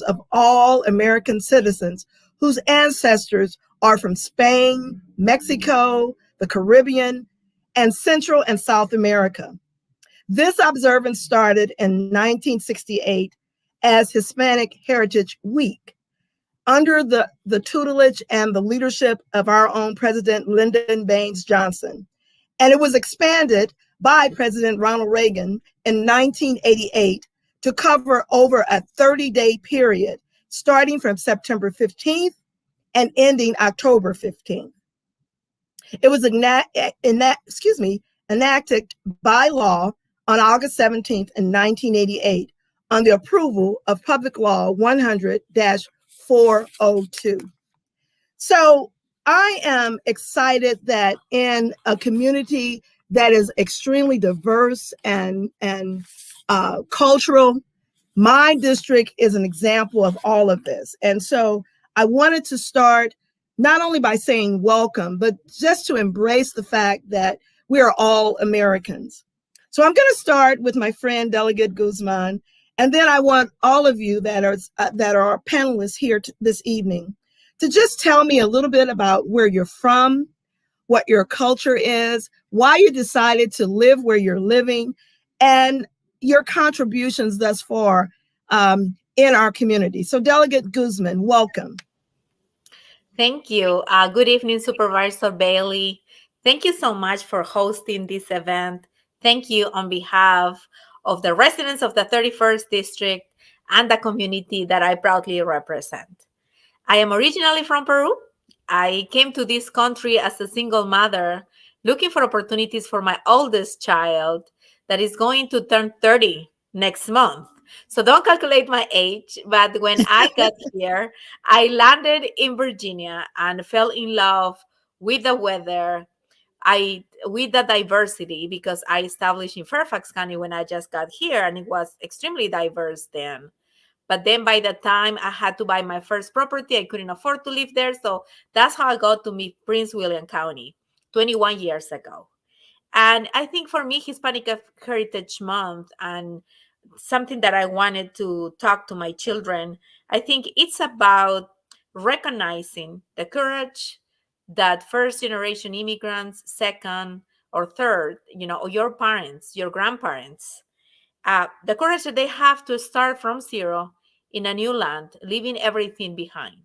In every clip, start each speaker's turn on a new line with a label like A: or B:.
A: of all American citizens whose ancestors are from Spain, Mexico, the Caribbean, and Central and South America. This observance started in 1968 as Hispanic Heritage Week under the tutelage and the leadership of our own President Lyndon Baines Johnson. And it was expanded by President Ronald Reagan in 1988 to cover over a 30-day period, starting from September 15th and ending October 15th. It was enacted by law on August 17th in 1988 on the approval of Public Law 100-402. So I am excited that in a community that is extremely diverse and cultural, my district is an example of all of this. And so I wanted to start not only by saying welcome, but just to embrace the fact that we are all Americans. So I'm going to start with my friend Delegate Guzman, and then I want all of you that are our panelists here this evening to just tell me a little bit about where you're from, what your culture is, why you decided to live where you're living, and your contributions thus far in our community. So Delegate Guzman, welcome.
B: Thank you. Good evening, Supervisor Bailey. Thank you so much for hosting this event. Thank you on behalf of the residents of the 31st District and the community that I proudly represent. I am originally from Peru. I came to this country as a single mother, looking for opportunities for my oldest child that is going to turn 30 next month. So don't calculate my age, but when I got here, I landed in Virginia and fell in love with the weather, with the diversity, because I established in Fairfax County when I just got here, and it was extremely diverse then. But then by the time I had to buy my first property, I couldn't afford to live there. So that's how I got to meet Prince William County 21 years ago. And I think for me, Hispanic Heritage Month and something that I wanted to talk to my children, I think it's about recognizing the courage that first generation immigrants, second or third, or your parents, your grandparents, the courage that they have to start from zero in a new land, leaving everything behind,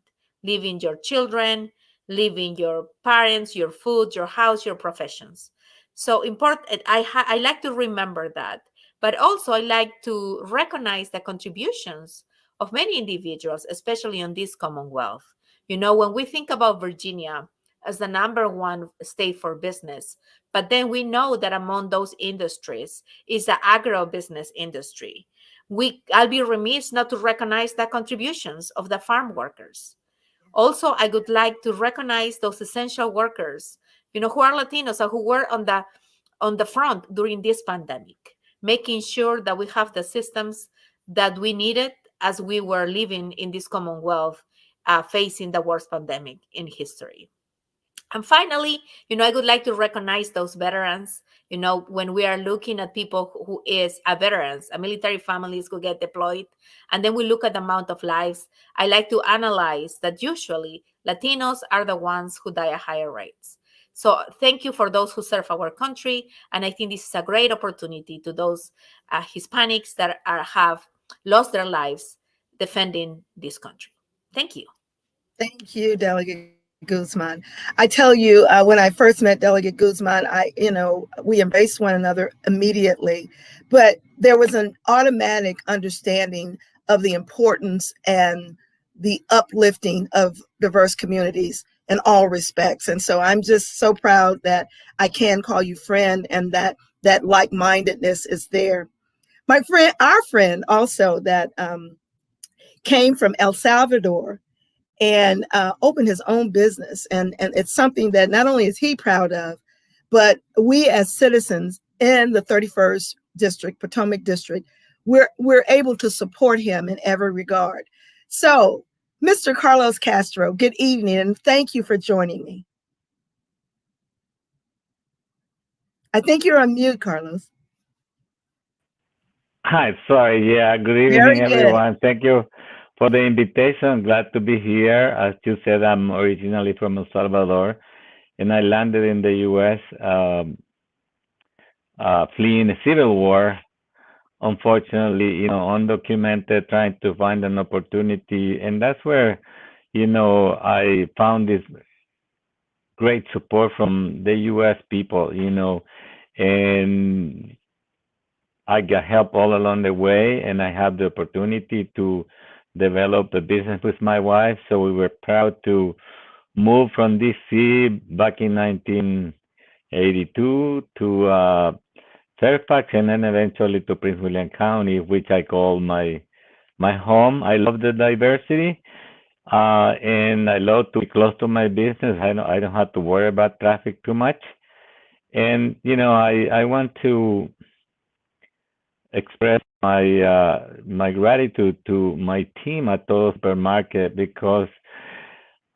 B: leaving your children, leaving your parents, your food, your house, your professions. So important. I like to remember that. But also, I like to recognize the contributions of many individuals, especially on this Commonwealth. When we think about Virginia as the #1 state for business, but then we know that among those industries is the agribusiness industry. I'll be remiss not to recognize the contributions of the farm workers. Also, I would like to recognize those essential workers, who are Latinos and who were on the front during this pandemic, making sure that we have the systems that we needed as we were living in this Commonwealth, facing the worst pandemic in history. And finally, I would like to recognize those veterans, when we are looking at people who is a veterans, a military families who get deployed, and then we look at the amount of lives, I like to analyze that usually Latinos are the ones who die at higher rates. So thank you for those who serve our country. And I think this is a great opportunity to those Hispanics that have lost their lives defending this country. Thank you.
A: Thank you, Delegate Guzman. I tell you, when I first met Delegate Guzman, we embraced one another immediately, but there was an automatic understanding of the importance and the uplifting of diverse communities in all respects. And so I'm just so proud that I can call you friend and that like-mindedness is there. Our friend also that came from El Salvador and opened his own business. And it's something that not only is he proud of, but we as citizens in the 31st District, Potomac District, we're able to support him in every regard. So, Mr. Carlos Castro, good evening, and thank you for joining me. I think you're on mute, Carlos.
C: Hi, sorry. Yeah, good evening, everyone. Thank you for the invitation. Glad to be here. As you said, I'm originally from El Salvador, and I landed in the U.S. Fleeing a civil war. Unfortunately, undocumented, trying to find an opportunity, and that's where, I found this great support from the U.S. people. And I got help all along the way, and I had the opportunity to develop a business with my wife. So we were proud to move from D.C. back in 1982 to Fairfax, and then eventually to Prince William County, which I call my home. I love the diversity, and I love to be close to my business. I don't have to worry about traffic too much, and I want to express my gratitude to my team at Todo Supermarket, because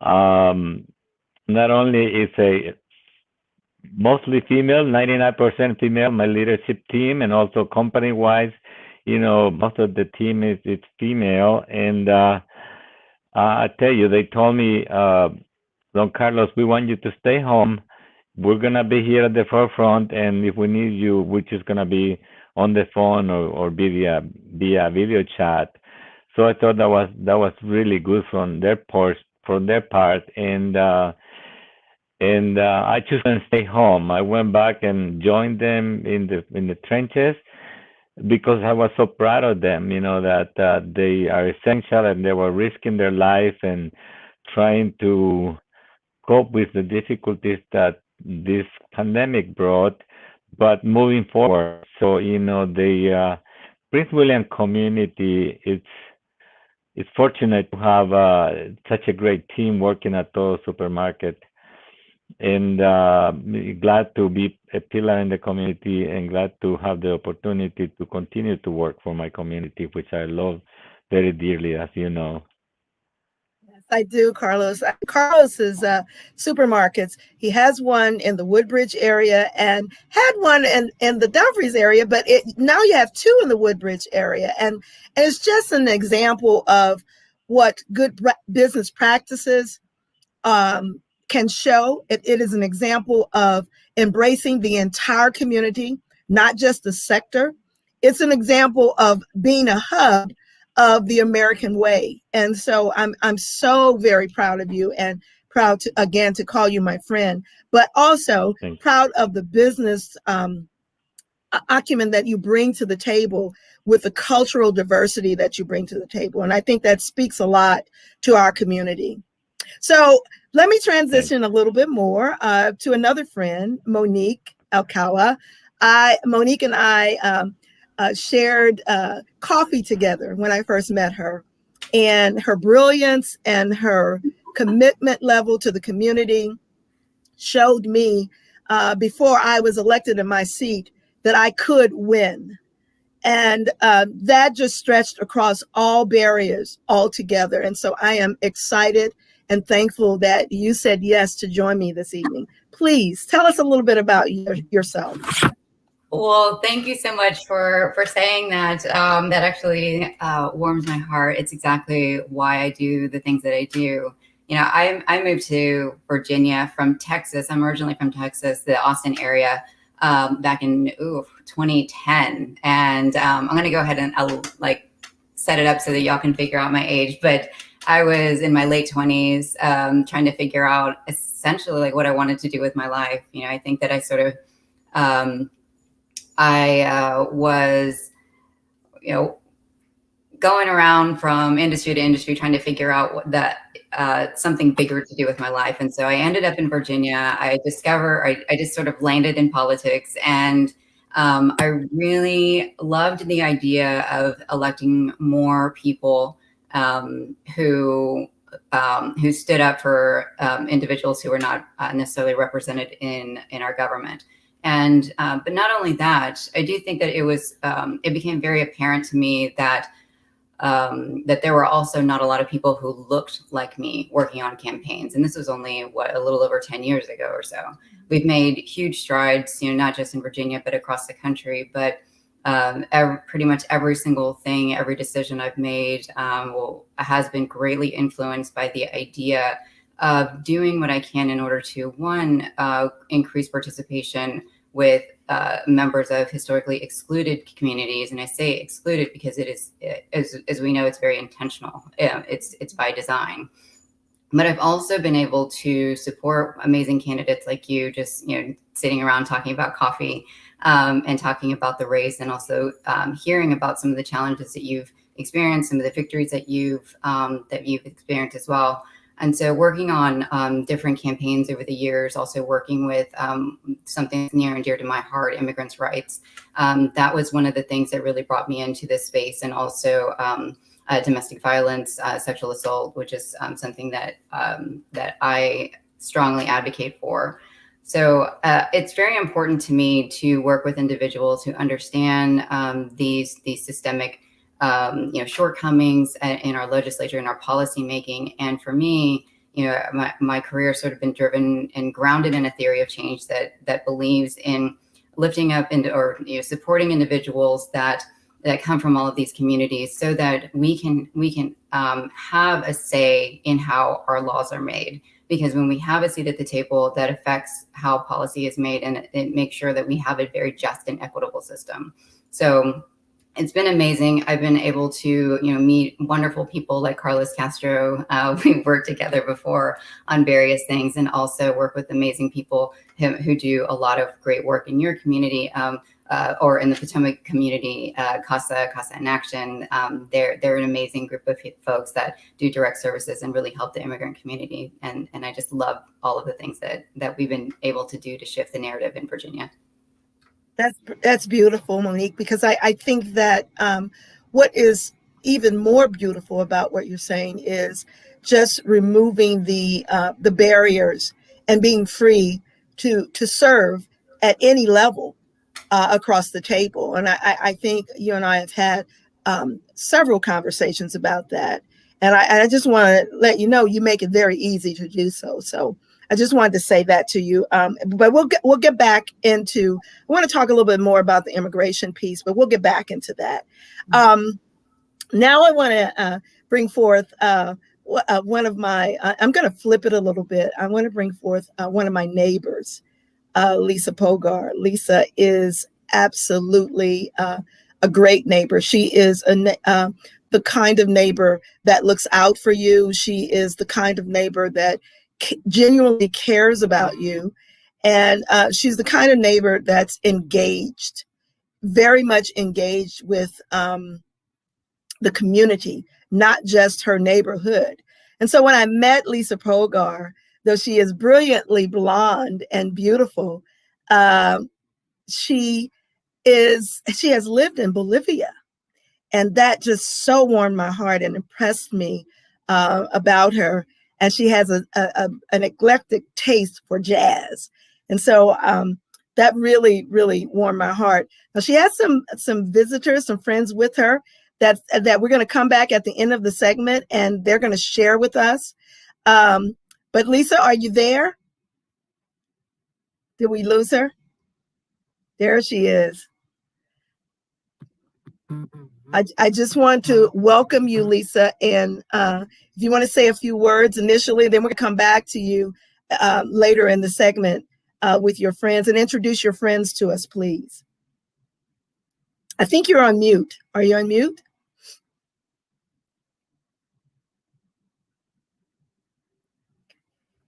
C: not only is a mostly female, 99% female, my leadership team, and also company-wise, most of the team is female. And I tell you, they told me, Don Carlos, we want you to stay home. We're gonna be here at the forefront, and if we need you, we're just gonna be on the phone or via video chat. So I thought that was really good from their part, and I just couldn't stay home. I went back and joined them in the trenches, because I was so proud of them. That they are essential, and they were risking their life and trying to cope with the difficulties that this pandemic brought, but moving forward. So the Prince William community, it's fortunate to have such a great team working at Todo Supermarket, and glad to be a pillar in the community, and glad to have the opportunity to continue to work for my community, which I love very dearly, as you know.
A: I do, Carlos. Carlos is supermarkets. He has one in the Woodbridge area and had one in the Dumfries area, but now you have two in the Woodbridge area. And it's just an example of what good business practices can show. It is an example of embracing the entire community, not just the sector. It's an example of being a hub of the American way. And so I'm so very proud of you, and proud to call you my friend, but also proud of the business acumen that you bring to the table, with the cultural diversity that you bring to the table. And I think that speaks a lot to our community. So let me transition a little bit more to another friend, Monique Alcala. Monique and I shared coffee together when I first met her, and her brilliance and her commitment level to the community showed me before I was elected in my seat that I could win. And that just stretched across all barriers altogether. And so I am excited and thankful that you said yes to join me this evening. Please tell us a little bit about yourself.
D: Well, thank you so much for saying that. That actually warms my heart. It's exactly why I do the things that I do. I moved to Virginia from Texas. I'm originally from Texas, the Austin area, back in 2010. And I'm going to go ahead and I'll set it up so that y'all can figure out my age. But I was in my late 20s, trying to figure out essentially what I wanted to do with my life. I think that I sort of was, going around from industry to industry, trying to figure out something bigger to do with my life. And so I ended up in Virginia. I just sort of landed in politics, and I really loved the idea of electing more people who stood up for individuals who were not necessarily represented in our government. And but not only that, I do think that it became very apparent to me that there were also not a lot of people who looked like me working on campaigns. And this was only a little over 10 years ago or so. We've made huge strides, not just in Virginia, but across the country. But pretty much every single thing, every decision I've made has been greatly influenced by the idea of doing what I can in order to, one, increase participation with members of historically excluded communities. And I say excluded because it is, as we know, it's very intentional. It's by design. But I've also been able to support amazing candidates like you, just sitting around talking about coffee and talking about the race, and also hearing about some of the challenges that you've experienced, some of the victories that you've experienced as well. And so working on different campaigns over the years, also working with something near and dear to my heart, immigrants' rights. That was one of the things that really brought me into this space, and also domestic violence, sexual assault, which is something that I strongly advocate for. So it's very important to me to work with individuals who understand these systemic shortcomings in our legislature and our policy making. And for me, my career has sort of been driven and grounded in a theory of change that believes in lifting up or supporting individuals that come from all of these communities, so that we can have a say in how our laws are made. Because when we have a seat at the table, that affects how policy is made, and it makes sure that we have a very just and equitable system. So it's been amazing. I've been able to, meet wonderful people like Carlos Castro. We've worked together before on various things, and also work with amazing people who do a lot of great work in your community, or in the Potomac community, Casa in Action. They're an amazing group of folks that do direct services and really help the immigrant community. And I just love all of the things that we've been able to do to shift the narrative in Virginia.
A: That's beautiful, Monique, because I think that what is even more beautiful about what you're saying is just removing the barriers and being free to serve at any level across the table. And I think you and I have had several conversations about that. And I just want to let you know, you make it very easy to do so. So I just wanted to say that to you. But we'll get back into, I want to talk a little bit more about the immigration piece, but we'll get back into that. Now I want to bring forth one of my, I'm going to flip it a little bit. I want to bring forth one of my neighbors, Lisa Pogar. Lisa is absolutely a great neighbor. She is the kind of neighbor that looks out for you. She is the kind of neighbor that genuinely cares about you. And she's the kind of neighbor that's engaged, very much engaged with the community, not just her neighborhood. And so when I met Lisa Pogar, though she is brilliantly blonde and beautiful, she has lived in Bolivia. And that just so warmed my heart and impressed me about her. And she has an eclectic taste for jazz. And so that really, really warmed my heart. Now, she has some visitors, some friends with her that we're going to come back at the end of the segment, and they're going to share with us. But Lisa, are you there? Did we lose her? There she is. I just want to welcome you, Lisa. And if you want to say a few words initially, then we're going to come back to you later in the segment with your friends, and introduce your friends to us, please. I think you're on mute. Are you on mute?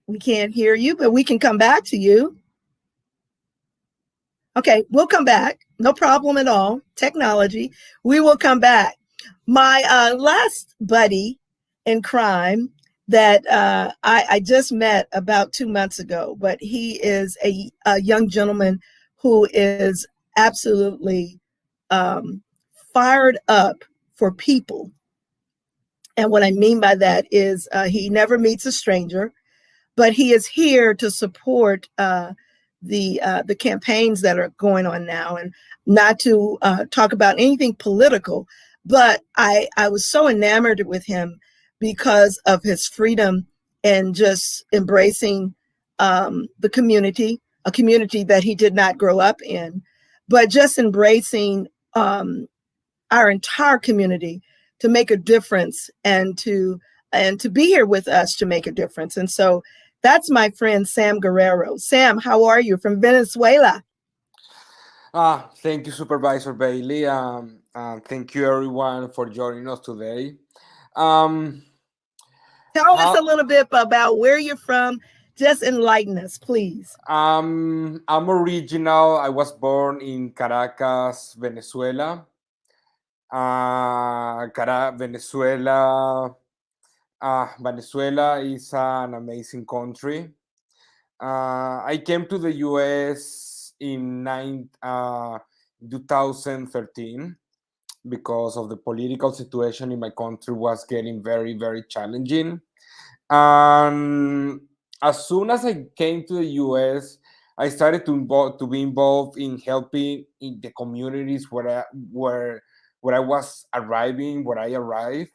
A: We can't hear you, but we can come back to you. Okay, we'll come back. No problem at all. Technology. We will come back. My last buddy in crime that I just met about 2 months ago, but he is a young gentleman who is absolutely fired up for people. And what I mean by that is he never meets a stranger, but he is here to support the campaigns that are going on now, and not to talk about anything political, but I was so enamored with him because of his freedom and just embracing the community, a community that he did not grow up in, but just embracing our entire community to make a difference and to be here with us to make a difference. And so that's my friend Sam Guerrero. Sam, how are you from Venezuela?
E: Thank you, Supervisor Bailey. Thank you, everyone, for joining us today.
A: Tell us a little bit about where you're from. Just enlighten us, please.
E: I'm original. I was born in Caracas, Venezuela. Venezuela. Venezuela is an amazing country. I came to the U.S. in 2013 because of the political situation in my country was getting very, very challenging. And as soon as I came to the U.S., I started to be involved in helping in the communities where I was arriving, where I arrived.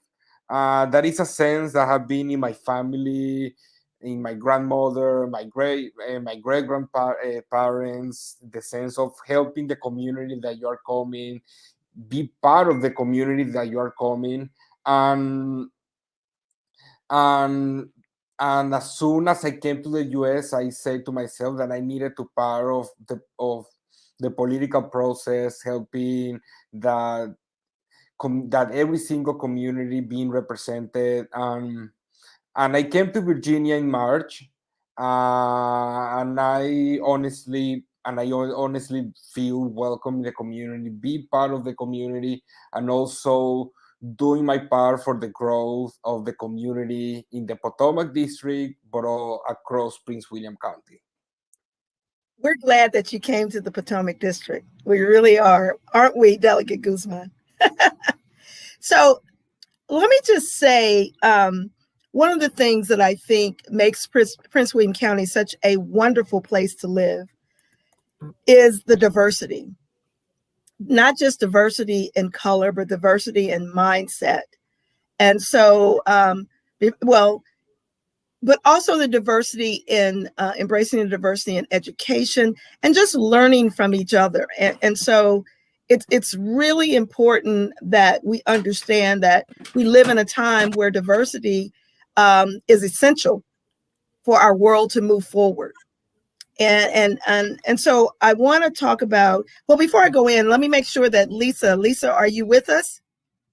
E: That is a sense that have been in my family, in my grandmother, my great grandparents. The sense of helping the community that you are coming, be part of the community that you are coming, and and and as soon as I came to the US, I said to myself that I needed to part of the political process, helping that that every single community being represented. And I came to Virginia in March, and I honestly feel welcome in the community, be part of the community, and also doing my part for the growth of the community in the Potomac district, but all across Prince William County.
A: We're glad that you came to the Potomac district. We really are, aren't we, Delegate Guzman? So let me just say, one of the things that I think makes Prince William County such a wonderful place to live is the diversity. Not just diversity in color, but diversity in mindset. And so, but also the diversity in embracing the diversity in education and just learning from each other. And so it's really important that we understand that we live in a time where diversity is essential for our world to move forward. And so I want to talk about, well, before I go in, let me make sure that Lisa, are you with us?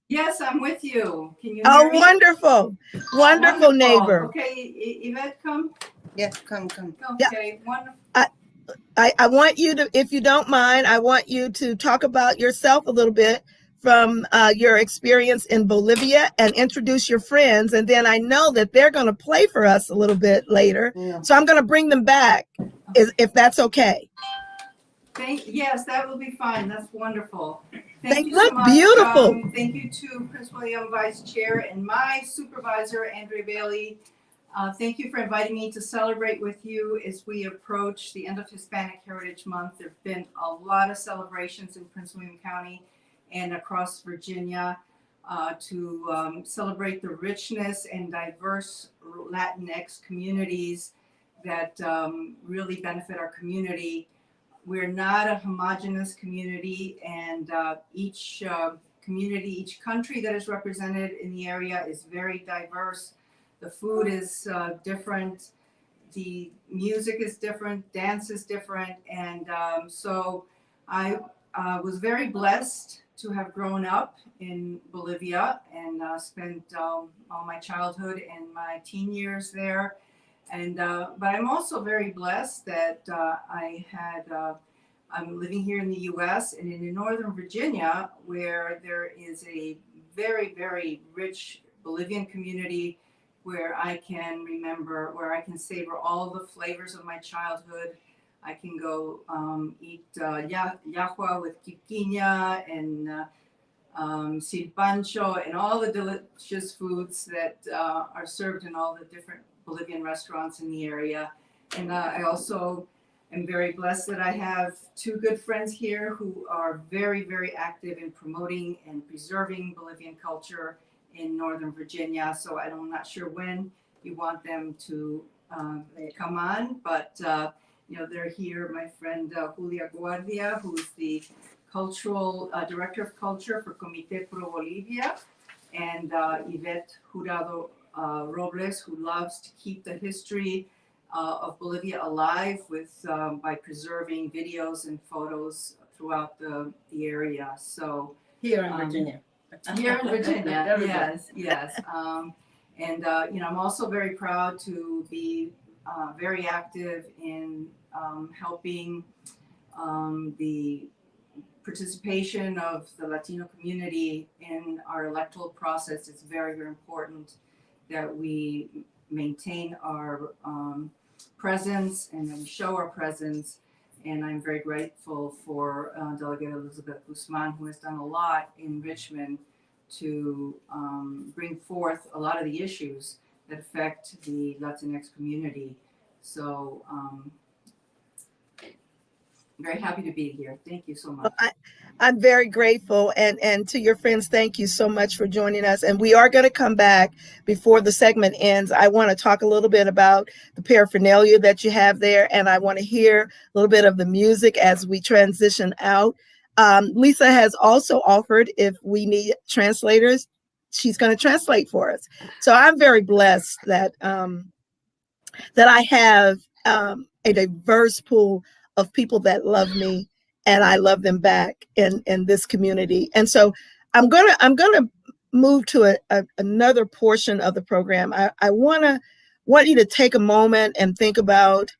F: Yes, I'm with you. Can you
A: Oh,
F: hear me?
A: wonderful neighbor.
F: Okay, Yvette, come.
G: Yes, come.
F: Okay, wonderful.
A: I want you to, if you don't mind, I want you to talk about yourself a little bit from your experience in Bolivia and introduce your friends. And then I know that they're going to play for us a little bit later. Yeah. So I'm going to bring them back if that's okay.
F: Yes, that will be fine. That's wonderful. Thank you
A: look
F: so much.
A: Beautiful.
F: Thank you to Prince William Vice Chair and my supervisor, Andrea Bailey. Thank you for inviting me to celebrate with you as we approach the end of Hispanic Heritage Month. There have been a lot of celebrations in Prince William County and across Virginia to celebrate the richness and diverse Latinx communities that really benefit our community. We're not a homogenous community, and each community, each country that is represented in the area is very diverse. The food is different, the music is different, dance is different, and so I was very blessed to have grown up in Bolivia and spent all my childhood and my teen years there. And but I'm also very blessed that I'm living here in the U.S. and in Northern Virginia, where there is a very, very rich Bolivian community where I can remember, where I can savor all the flavors of my childhood. I can go eat yahua with quiquiña and silpancho and all the delicious foods that are served in all the different Bolivian restaurants in the area. And I also am very blessed that I have two good friends here who are very, very active in promoting and preserving Bolivian culture in Northern Virginia. So I'm not sure when you want them to come on, but they're here. My friend Julia Guardia, who's the cultural director of culture for Comité Pro Bolivia, and Yvette Jurado Robles, who loves to keep the history of Bolivia alive with by preserving videos and photos throughout the area. So
G: Here in Virginia.
F: here in Virginia,
G: Very good.
F: yes. And I'm also very proud to be very active in helping the participation of the Latino community in our electoral process. It's very, very important that we maintain our presence and that we show our presence. And I'm very grateful for Delegate Elizabeth Guzman, who has done a lot in Richmond to bring forth a lot of the issues that affect the Latinx community. So I'm very happy to be here. Thank you so much.
A: I'm very grateful, and to your friends, thank you so much for joining us. And we are going to come back before the segment ends. I want to talk a little bit about the paraphernalia that you have there, and I want to hear a little bit of the music as we transition out. Lisa has also offered, if we need translators, she's going to translate for us. So I'm very blessed that I have a diverse pool of people that love me, and I love them back in this community. And so I'm gonna move to another portion of the program. I want you to take a moment and think about.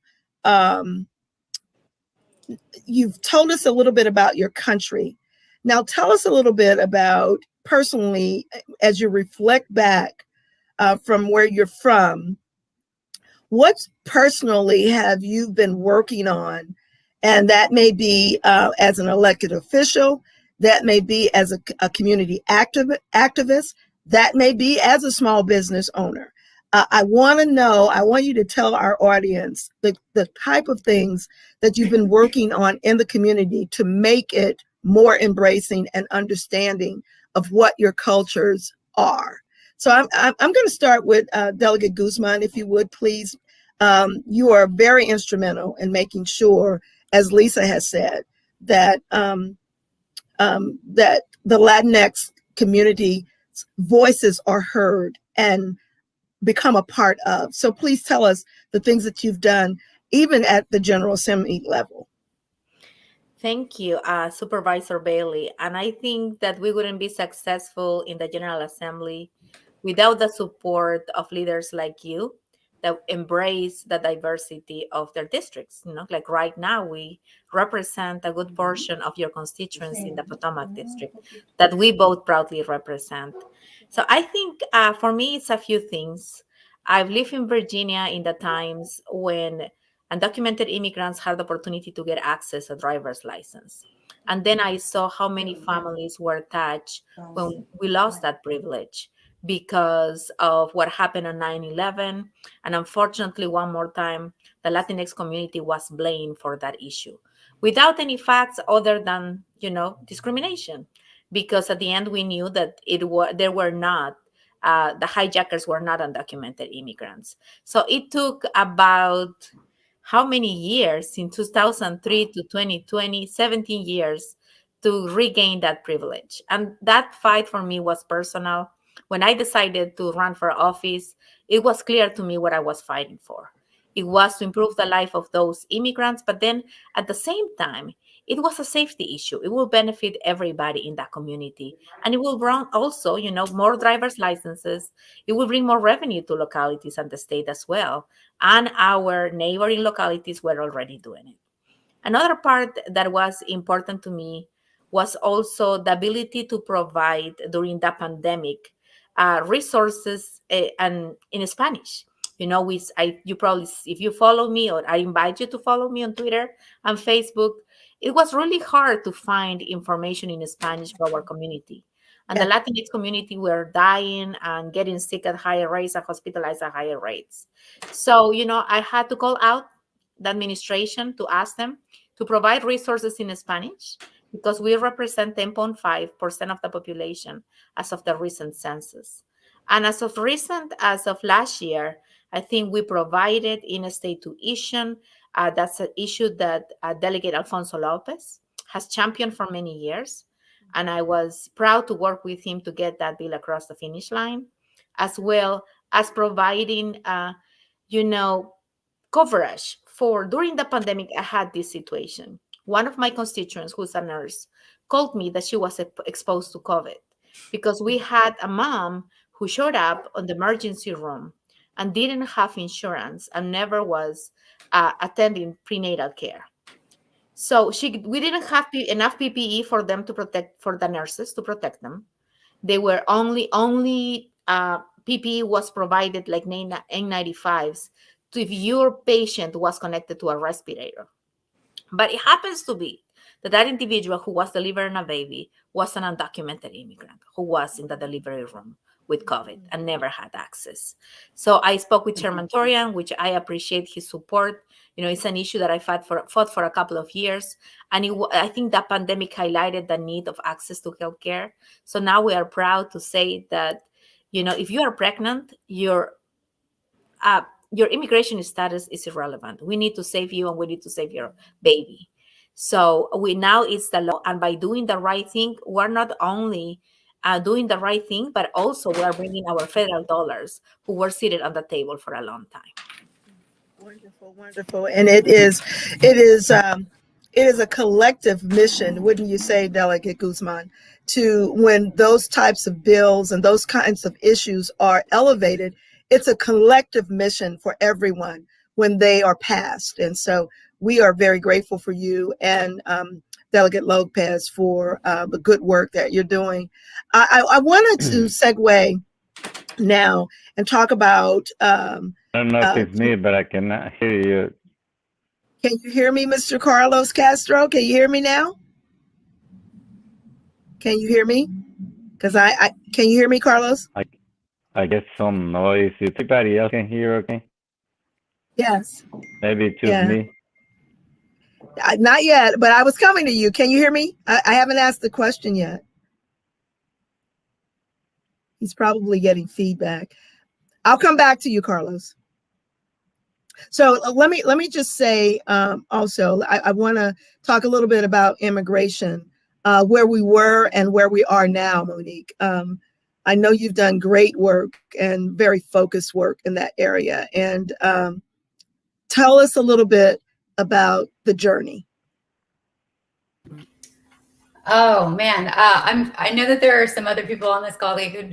A: You've told us a little bit about your country. Now tell us a little bit about personally, as you reflect back from where you're from. What personally have you been working on? And that may be as an elected official, that may be as a community activist, that may be as a small business owner. I want to know, I want you to tell our audience the type of things that you've been working on in the community to make it more embracing and understanding of what your cultures are. So I'm going to start with Delegate Guzman, if you would, please. You are very instrumental in making sure, as Lisa has said, that that the Latinx community voices are heard and become a part of. So please tell us the things that you've done, even at the General Assembly level.
B: Thank you, Supervisor Bailey. And I think that we wouldn't be successful in the General Assembly without the support of leaders like you that embrace the diversity of their districts. Like right now, we represent a good portion of your constituency in the Potomac district that we both proudly represent. So I think for me, it's a few things. I've lived in Virginia in the times when undocumented immigrants had the opportunity to get access to a driver's license. And then I saw how many families were touched when we lost that privilege because of what happened on 9/11. And unfortunately, one more time, the Latinx community was blamed for that issue without any facts other than, discrimination. Because at the end, we knew that there were not, the hijackers were not undocumented immigrants. So it took about how many years, in 2003 to 2020, 17 years to regain that privilege. And that fight for me was personal. When I decided to run for office, it was clear to me what I was fighting for. It was to improve the life of those immigrants, but then at the same time, it was a safety issue. It will benefit everybody in that community. And it will bring also, more driver's licenses. It will bring more revenue to localities and the state as well. And our neighboring localities were already doing it. Another part that was important to me was also the ability to provide during the pandemic resources and in Spanish. You probably, if you follow me, or I invite you to follow me on Twitter and Facebook, it was really hard to find information in Spanish for our community. And the Latinx community were dying and getting sick at higher rates and hospitalized at higher rates. So, I had to call out the administration to ask them to provide resources in Spanish because we represent 10.5% of the population as of the recent census. And as of last year, I think we provided in-state tuition. That's an issue that Delegate Alfonso Lopez has championed for many years. And I was proud to work with him to get that bill across the finish line, as well as providing, you know, coverage for during the pandemic. I had this situation. One of my constituents, who's a nurse, called me that she was exposed to COVID because we had a mom who showed up on the emergency room and didn't have insurance and never was attending prenatal care. So we didn't have enough PPE for them to protect, for the nurses to protect them. They were only PPE was provided, like N95s, to if your patient was connected to a respirator. But it happens to be that that individual who was delivering a baby was an undocumented immigrant who was in the delivery room with COVID and never had access. So I spoke with Chairman Torian, which I appreciate his support. You know, it's an issue that I fought for a couple of years. And I think the pandemic highlighted the need of access to healthcare. So now we are proud to say that, you know, if you are pregnant, your immigration status is irrelevant. We need to save you and we need to save your baby. So now it's the law. And by doing the right thing, we're not only doing the right thing, but also we're bringing our federal dollars who were seated on the table for a long time.
A: Wonderful, wonderful. And it is a collective mission, wouldn't you say, Delegate Guzman, to when those types of bills and those kinds of issues are elevated, it's a collective mission for everyone when they are passed. And so we are very grateful for you and Delegate Lopez for the good work that you're doing. I wanted to segue now and talk about
C: I don't know if it's me, but I cannot hear you.
A: can you hear me, Mr. Carlos Castro? Can you hear me now? Can you hear me? Because I can you hear me, Carlos?
C: I get some noise. If anybody else can hear, okay?
A: Yes.
C: Maybe it's just me.
A: Not yet, but I was coming to you. Can you hear me? I haven't asked the question yet. He's probably getting feedback. I'll come back to you, Carlos. So let me just say also, I want to talk a little bit about immigration, where we were and where we are now, Monique. I know you've done great work and very focused work in that area. And tell us a little bit about the journey.
D: Oh man, I know that there are some other people on this call that could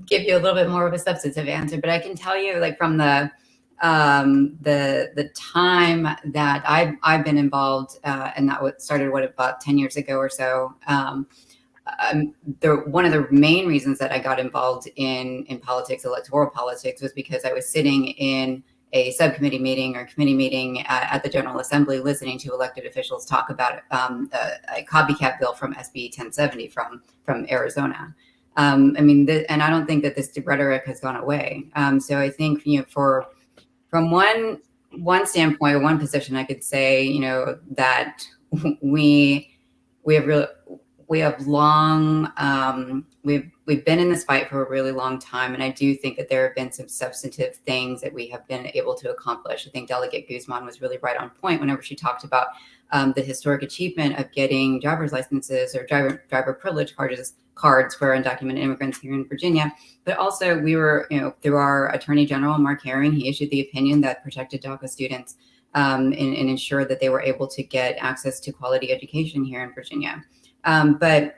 D: give you a little bit more of a substantive answer, but I can tell you, like, from the time that I've been involved, and that started about 10 years ago or so. One of the main reasons that I got involved in politics, electoral politics, was because I was sitting in a subcommittee meeting or committee meeting at the General Assembly, listening to elected officials talk about a copycat bill from SB 1070 from Arizona. I mean, and I don't think that this rhetoric has gone away. So I think, you know, from one standpoint or one position, I could say, you know, that we have long, we've been in this fight for a really long time, and I do think that there have been some substantive things that we have been able to accomplish. I think Delegate Guzman was really right on point whenever she talked about the historic achievement of getting driver's licenses or driver privilege cards for undocumented immigrants here in Virginia. But also, we were, you know, through our Attorney General, Mark Herring, he issued the opinion that protected DACA students and ensured that they were able to get access to quality education here in Virginia. But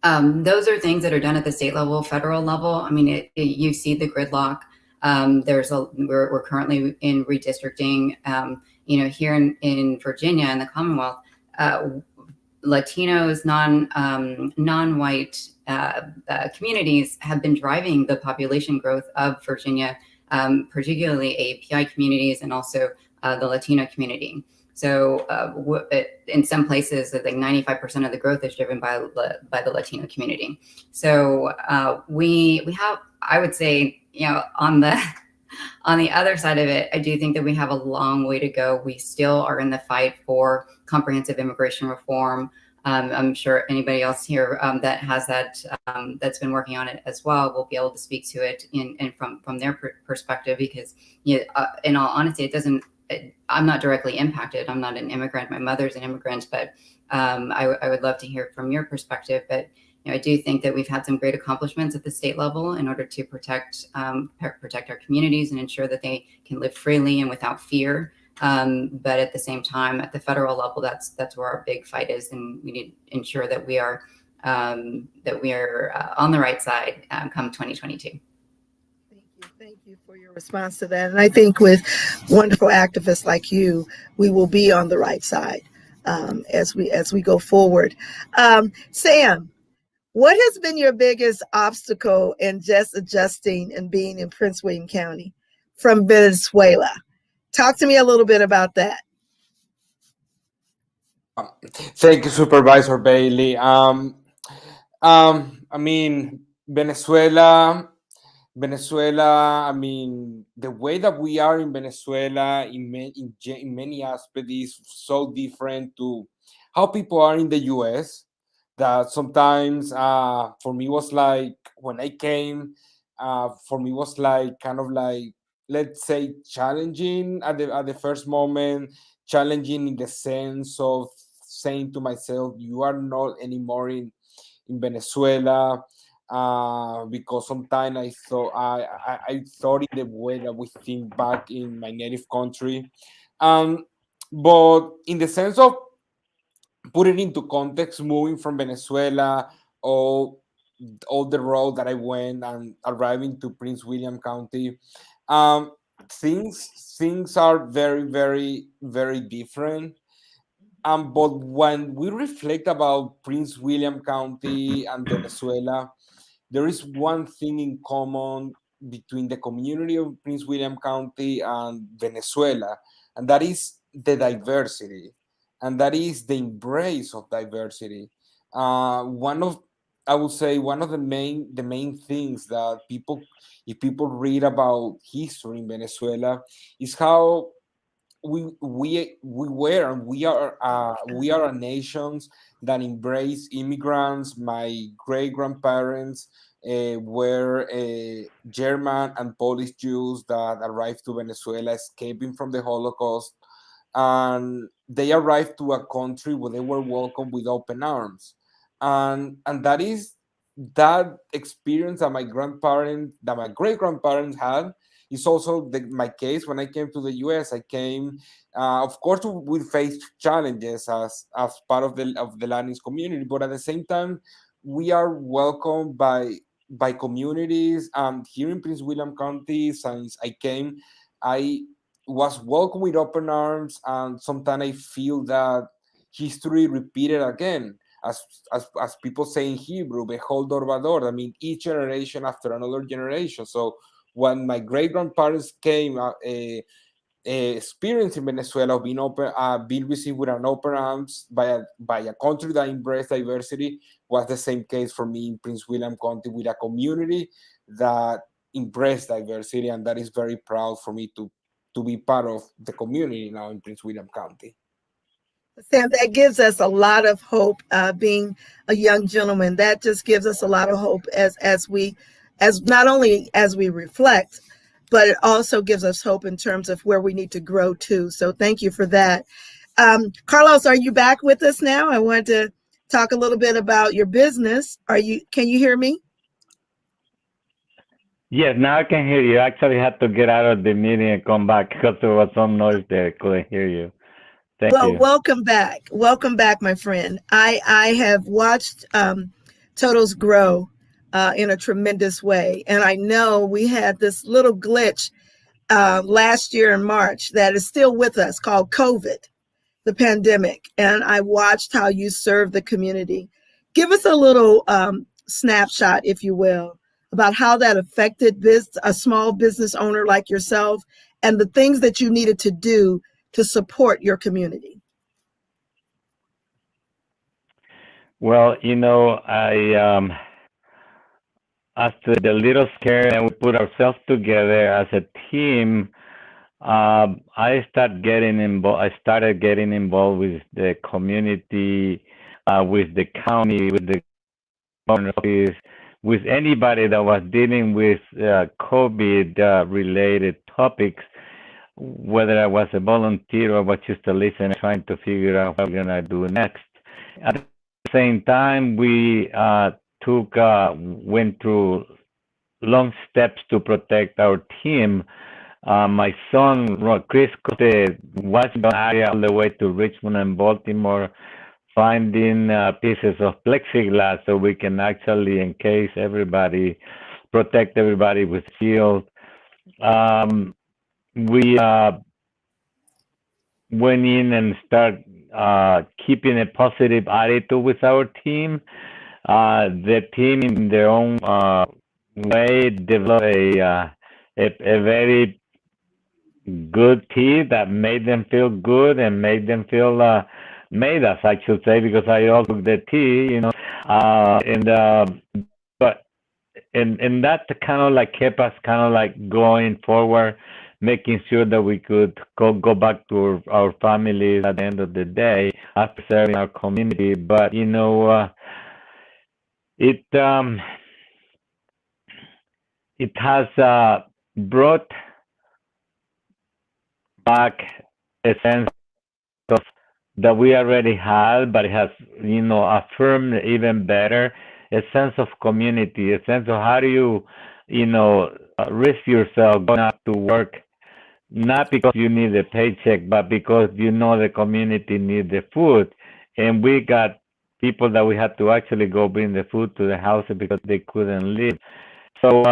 D: those are things that are done at the state level, federal level. I mean, you see the gridlock. We're currently in redistricting. You know, here in Virginia in the Commonwealth, Latinos, non-white communities have been driving the population growth of Virginia, particularly API communities and also the Latino community. So in some places, I think 95% of the growth is driven by the Latino community. So we have, I would say, you know, on the other side of it, I do think that we have a long way to go. We still are in the fight for comprehensive immigration reform. I'm sure anybody else here that has that, that's been working on it as well, will be able to speak to it from their perspective, because, you know, in all honesty, it doesn't I'm not directly impacted. I'm not an immigrant. My mother's an immigrant, but I would love to hear from your perspective. But I do think that we've had some great accomplishments at the state level in order to protect our communities and ensure that they can live freely and without fear. But at the same time, at the federal level, that's where our big fight is, and we need to ensure that we are on the right side come 2022.
A: Thank you for your response to that. And I think with wonderful activists like you, we will be on the right side as we go forward. Sam, what has been your biggest obstacle in just adjusting and being in Prince William County from Venezuela? Talk to me a little bit about that.
E: Thank you, Supervisor Bailey. I mean, Venezuela, I mean, the way that we are in Venezuela in many aspects is so different to how people are in the US that sometimes for me was like when I came, for me was like kind of like, let's say, challenging at the first moment, challenging in the sense of saying to myself, you are not anymore in Venezuela, because sometimes I thought in the way that we think back in my native country, um, but in the sense of put it into context, moving from Venezuela, all all the road that I went and arriving to Prince William County, um, things are very very different. But when we reflect about Prince William County and Venezuela, there is one thing in common between the community of Prince William County and Venezuela, and that is the diversity, and that is the embrace of diversity. One of I would say one of the main things that if people read about history in Venezuela, is how we were and we are a nations that embrace immigrants. My great grandparents were German and Polish Jews that arrived to Venezuela escaping from the Holocaust, and they arrived to a country where they were welcomed with open arms, and that is that experience that my great grandparents had is also my case. When I came to the US, I came, of course, we faced challenges as part of the Latinx community, but at the same time, we are welcomed by communities. Here in Prince William County, since I came, I was welcomed with open arms, and sometimes I feel that history repeated again. As people say in Hebrew, "Behol dor vador." I mean, each generation after another generation. So when my great grandparents came, experience in Venezuela, being received with an open arms by a country that embraced diversity, was the same case for me in Prince William County, with a community that embraced diversity, and that is very proud for me to be part of the community now in Prince William County.
A: Sam, that gives us a lot of hope. Being a young gentleman, that just gives us a lot of hope as not only as we reflect, but it also gives us hope in terms of where we need to grow to. So thank you for that. Carlos, are you back with us now? I want to talk a little bit about your business. Can you hear me?
C: Yes, now I can hear you. I actually had to get out of the meeting and come back because there was some noise there. Couldn't hear you. Thank
A: Well,
C: you.
A: welcome back. Welcome back, my friend. I have watched Totals grow in a tremendous way. And I know we had this little glitch last year in March that is still with us called COVID, the pandemic. And I watched how you serve the community. Give us a little snapshot, if you will, about how that affected a small business owner like yourself and the things that you needed to do to support your community.
C: Well, after the little scare and we put ourselves together as a team, I started getting involved. I started getting involved with the community, with the county, with the governor's office, with anybody that was dealing with COVID related topics. whether I was a volunteer or was just a listener trying to figure out what we're going to do next. At the same time, we went through long steps to protect our team. My son, Chris, crossed the Washington area all the way to Richmond and Baltimore, finding pieces of plexiglass so we can actually encase everybody, protect everybody with shield. We went in and start keeping a positive attitude with our team. The team, in their own way, developed a very good tea that made them feel good and made them feel made us, I should say, because I also cook the tea, but and that kind of like kept us kind of like going forward, making sure that we could go back to our families at the end of the day after serving our community. But it it has brought back a sense of that we already had, but it has, affirmed even better a sense of community, a sense of how do you, risk yourself going out to work, not because you need a paycheck, but because the community needs the food. And we got people that we had to actually go bring the food to the houses because they couldn't live. So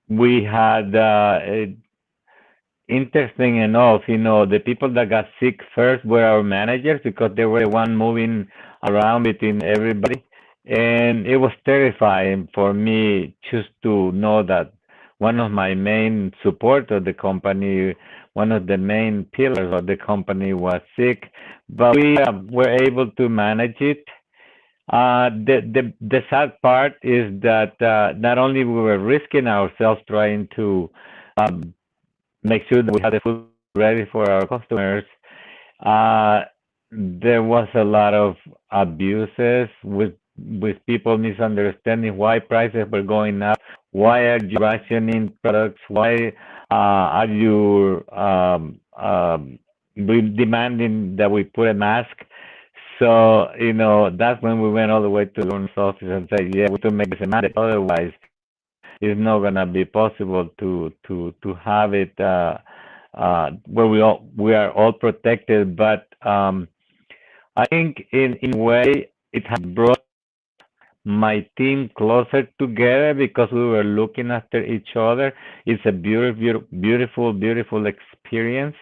C: we had interesting enough, the people that got sick first were our managers because they were the one moving around between everybody. And it was terrifying for me just to know that one of my main support of the company, one of the main pillars of the company was sick, but we were able to manage it. The sad part is that not only we were risking ourselves trying to make sure that we had the food ready for our customers, there was a lot of abuses with people misunderstanding why prices were going up, why are you rationing products, why are you demanding that we put a mask. So, that's when we went all the way to the owner's office and said, yeah, we have to make this a mandate. Otherwise, it's not going to be possible to have it where we are all protected. But I think in a way it has brought my team closer together because we were looking after each other. It's a beautiful experience.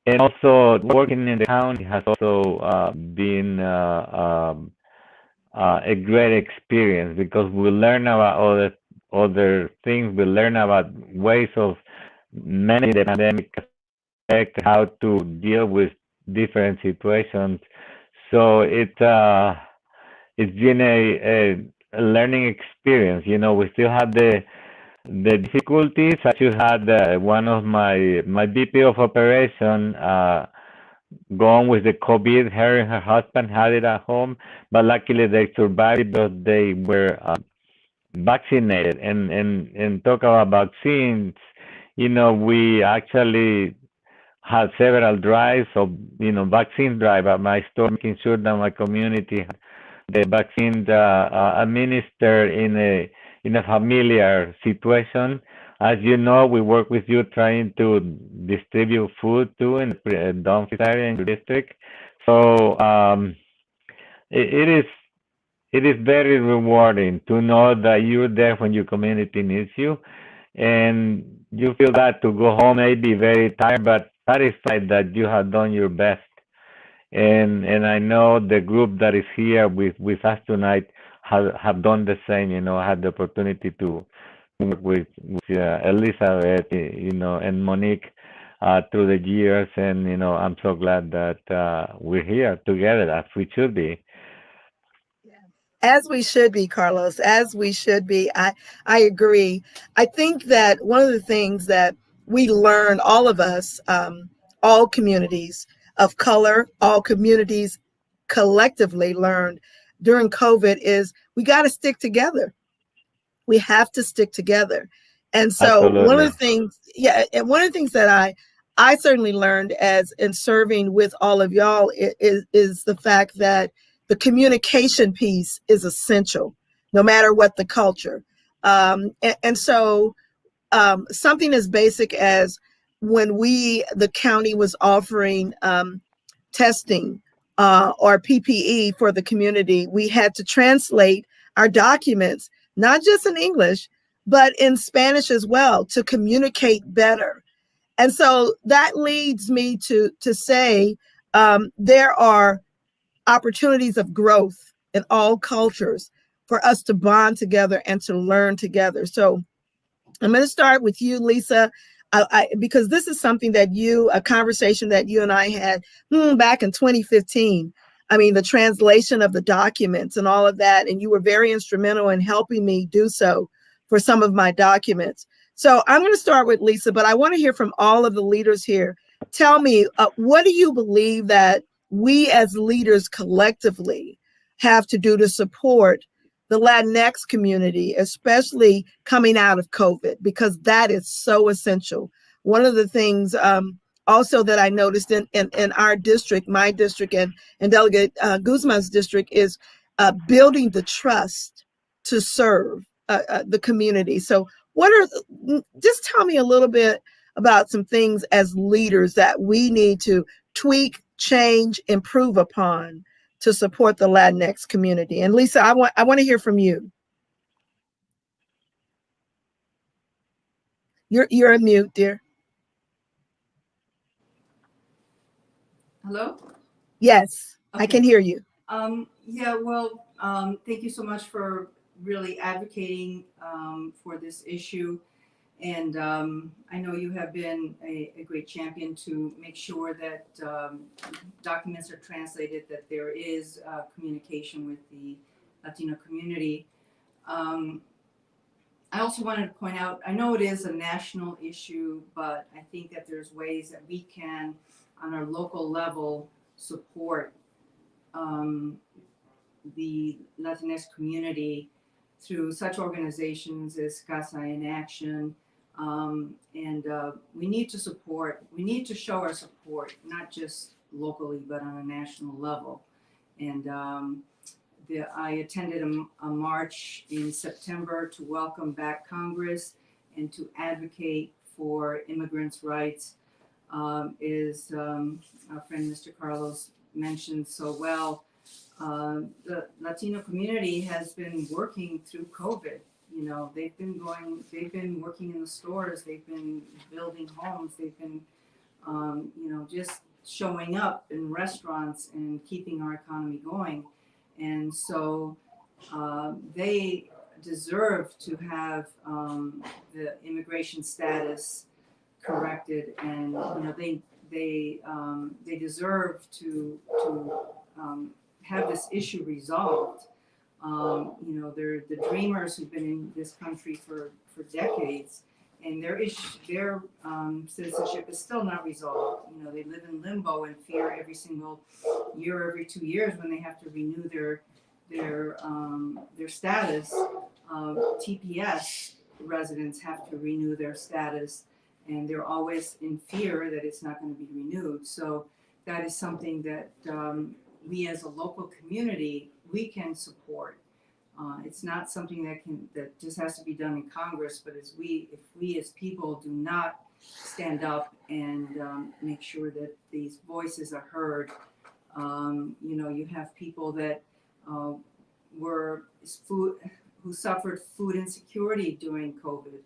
C: And also working in the county has also been a great experience because we learn about other things. We learn about ways of managing the pandemic effect, how to deal with different situations. So it's been a learning experience. We still have the difficulties. I just had one of my VP of operation gone with the COVID. Her and her husband had it at home, but luckily they survived because they were vaccinated. And talk about vaccines, we actually had several drives of vaccine drive at my store, making sure that my community had the vaccine administered in a familiar situation. As you know, we work with you trying to distribute food too in the Dumfries area in your district. So it is very rewarding to know that you're there when your community needs you, and you feel that to go home maybe very tired, but satisfied that you have done your best. And I know the group that is here with us tonight have done the same. I had the opportunity to work with Elizabeth, and Monique through the years, and I'm so glad that we're here together as we should be.
A: As we should be, Carlos, as we should be. I agree. I think that one of the things that we learn, all of us, all communities of color, all communities collectively learned during COVID is we got to stick together. We have to stick together. And so one of
C: Absolutely.
A: the things, yeah, and one of the things that I certainly learned as in serving with all of y'all is the fact that the communication piece is essential, no matter what the culture. And so something as basic as when the county was offering testing or PPE for the community, we had to translate our documents, not just in English, but in Spanish as well, to communicate better. And so that leads me to say there are opportunities of growth in all cultures for us to bond together and to learn together. So I'm going to start with you, Lisa, because this is something that a conversation that you and I had back in 2015. I mean, the translation of the documents and all of that, and you were very instrumental in helping me do so for some of my documents. So I'm going to start with Lisa, but I want to hear from all of the leaders here. Tell me, what do you believe that we as leaders collectively have to do to support the Latinx community, especially coming out of COVID, because that is so essential. One of the things also that I noticed in our district, my district, and Delegate Guzman's district is building the trust to serve the community. So just tell me a little bit about some things as leaders that we need to tweak, change, improve upon to support the Latinx community. And Lisa, I want to hear from you. You're on mute, dear.
F: Hello?
A: Yes,
F: Okay.
A: I can hear you.
F: Yeah, well, thank you so much for really advocating for this issue. And I know you have been a great champion to make sure that documents are translated, that there is communication with the Latino community. I also wanted to point out, I know it is a national issue, but I think that there's ways that we can, on our local level, support the Latinx community through such organizations as Casa in Action. We need to support, we need to show our support, not just locally, but on a national level. And I attended a march in September to welcome back Congress and to advocate for immigrants' rights. Our friend Mr. Carlos mentioned so well, the Latino community has been working through COVID. You know, they've been working in the stores, they've been building homes, they've been, just showing up in restaurants and keeping our economy going. And so they deserve to have the immigration status corrected, and they deserve to have this issue resolved. They're the dreamers who've been in this country for decades, and their citizenship is still not resolved. You know, they live in limbo and fear every single year, every 2 years when they have to renew their status. TPS residents have to renew their status, and they're always in fear that it's not going to be renewed. So that is something that we as a local community, we can support. It's not something that just has to be done in Congress, but if we as people do not stand up and make sure that these voices are heard, you have people that who suffered food insecurity during COVID,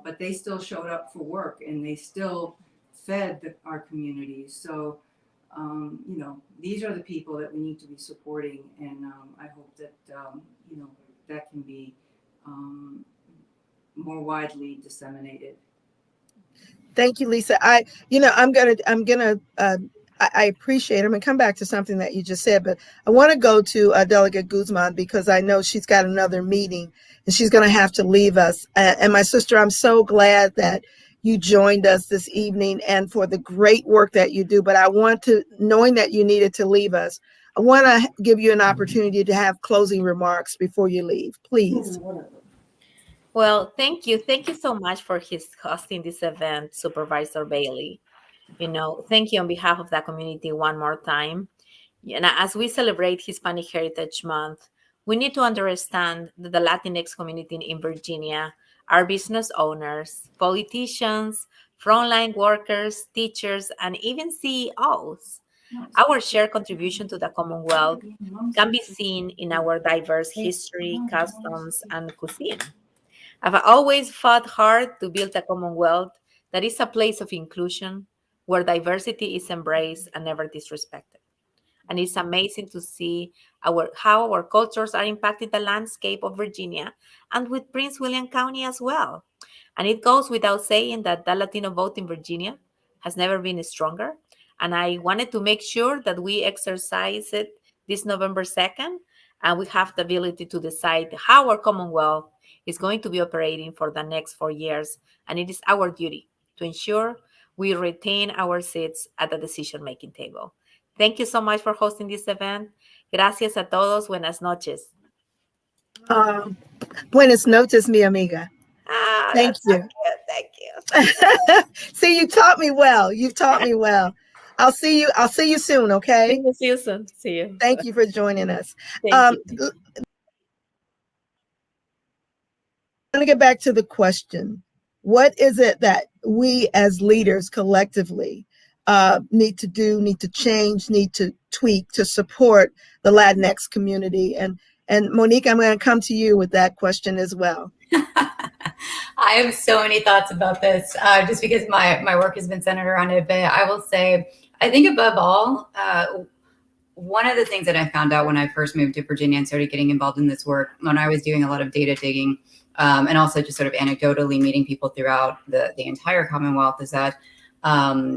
F: but they still showed up for work and they still fed our communities. So these are the people that we need to be supporting, and I hope that that can be more widely disseminated.
A: Thank you, Lisa. I appreciate. I'm gonna come back to something that you just said, but I want to go to Delegate Guzman because I know she's got another meeting and she's gonna have to leave us. And my sister, I'm so glad that you joined us this evening and for the great work that you do. But knowing that you needed to leave us, I want to give you an opportunity to have closing remarks before you leave, please.
B: Well, thank you. Thank you so much for his hosting this event, Supervisor Bailey. Thank you on behalf of that community one more time. And as we celebrate Hispanic Heritage Month, we need to understand that the Latinx community in Virginia are business owners, politicians, frontline workers, teachers, and even CEOs. Our shared contribution to the Commonwealth can be seen in our diverse history, customs, and cuisine. I've always fought hard to build a Commonwealth that is a place of inclusion where diversity is embraced and never disrespected. And it's amazing to see how our cultures are impacting the landscape of Virginia and with Prince William County as well. And it goes without saying that the Latino vote in Virginia has never been stronger. And I wanted to make sure that we exercise it this November 2nd, and we have the ability to decide how our Commonwealth is going to be operating for the next 4 years. And it is our duty to ensure we retain our seats at the decision making table. Thank you so much for hosting this event. Gracias a todos. Buenas noches.
A: Um, Buenas noches, mi amiga. Thank
B: That's so
A: you.
B: cute. Thank you.
A: See, you taught me well. You've taught me well. I'll see you. I'll see you soon. Okay.
B: See you soon. See you.
A: Thank you for joining us.
B: Thank you.
A: I'm going to get back to the question. What is it that we as leaders collectively need to do, need to change, need to tweak to support the Latinx community? And Monique, I'm going to come to you with that question as well.
D: I have so many thoughts about this, just because my work has been centered around it. But I will say, I think above all, one of the things that I found out when I first moved to Virginia and started getting involved in this work, when I was doing a lot of data digging, and also just sort of anecdotally meeting people throughout the entire Commonwealth, is that the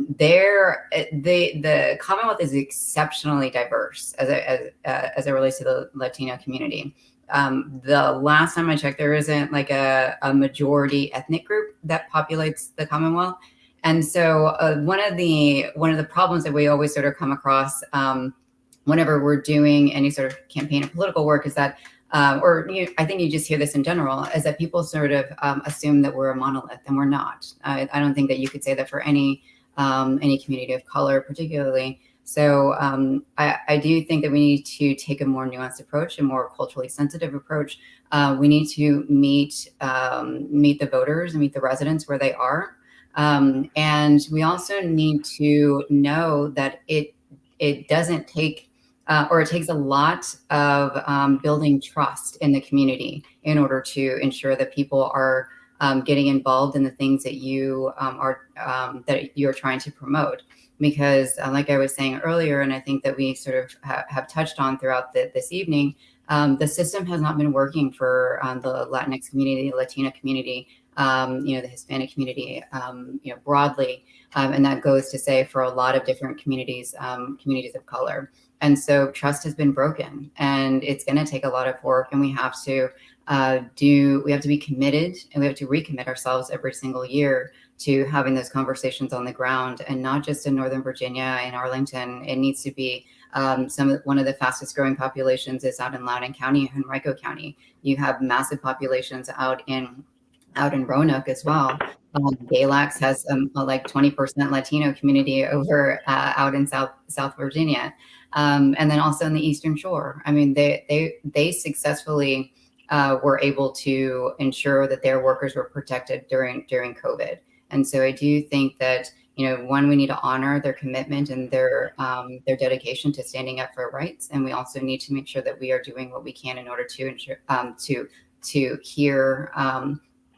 D: Commonwealth is exceptionally diverse as it relates to the Latino community. The last time I checked, there isn't like a majority ethnic group that populates the Commonwealth. And so one of the problems that we always sort of come across whenever we're doing any sort of campaign or political work is that, I think you just hear this in general, is that people sort of assume that we're a monolith, and we're not. I don't think that you could say that for any community of color particularly. So I do think that we need to take a more nuanced approach, a more culturally sensitive approach. We need to meet the voters and meet the residents where they are. And we also need to know that it doesn't take, or it takes a lot of building trust in the community in order to ensure that people are getting involved in the things that you're trying to promote. Because like I was saying earlier, and I think that we sort of have touched on throughout this evening, the system has not been working for the Latinx community, the Latina community, the Hispanic community, broadly. And that goes to say for a lot of different communities of color. And so trust has been broken, and it's going to take a lot of work, and we have to be committed, and we have to recommit ourselves every single year to having those conversations on the ground, and not just in Northern Virginia and Arlington. It needs to be one of the fastest growing populations is out in Loudoun County, Henrico County. You have massive populations out in Roanoke as well. Galax has like 20% Latino community over out in South Virginia, and then also in the Eastern Shore. I mean, they successfully were able to ensure that their workers were protected during COVID. And so I do think that, one, we need to honor their commitment and their dedication to standing up for rights, and we also need to make sure that we are doing what we can in order to ensure to